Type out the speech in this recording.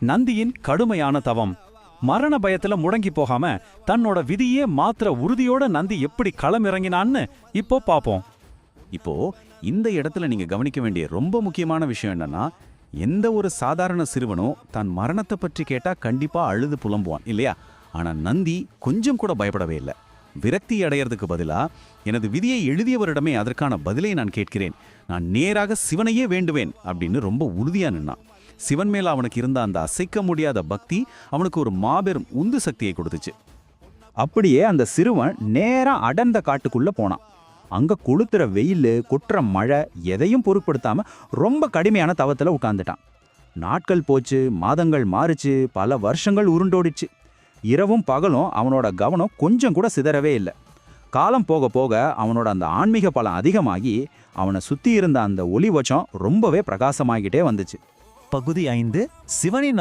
நந்தியின் கடுமையான தவம். மரண பயத்துல முடங்கி போகாம தன்னோட விதியே மாத்திர உறுதியோட நந்தி எப்படி களமிறங்கினான்னு இப்போ பாப்போம். இப்போ இந்த இடத்துல நீங்க கவனிக்க வேண்டிய ரொம்ப முக்கியமான விஷயம் என்னன்னா, எந்த ஒரு சாதாரண சிறுவனும் தன் மரணத்தை பற்றி கேட்டா கண்டிப்பா அழுது புலம்புவான் இல்லையா? ஆனா நந்தி கொஞ்சம் கூட பயப்படவே இல்லை. விரக்தி அடையறதுக்கு பதிலா, எனது விதியை எழுதியவரிடமே அதற்கான பதிலை நான் கேட்கிறேன், நான் நேராக சிவனையே வேண்டுவேன் அப்படின்னு ரொம்ப உறுதியா நின்னான். சிவன் மேல அவனுக்கு இருந்த அந்த அசைக்க முடியாத பக்தி அவனுக்கு ஒரு மாபெரும் உந்து சக்தியை கொடுத்துச்சு. அப்படியே அந்த சிறுவன் நேரா அடர்ந்த காட்டுக்குள்ள போனான். அங்க கொளுத்துற வெயில், கொட்டுற மழை எதையும் பொருட்படுத்தாம ரொம்ப கடுமையான தவத்துல உட்கார்ந்துட்டான். நாட்கள் போச்சு, மாதங்கள் மாறுச்சு, பல வருஷங்கள் உருண்டோடிச்சு. இரவும் பகலும் அவனோட கவனம் கொஞ்சம் கூட சிதறவே இல்லை. காலம் போக போக அவனோட அந்த ஆன்மீக பலம் அதிகமாகி அவனை சுத்தி இருந்த அந்த ஒளி வச்சம் ரொம்பவே பிரகாசமாகிட்டே வந்துச்சு. பகுதி 5 சிவனின்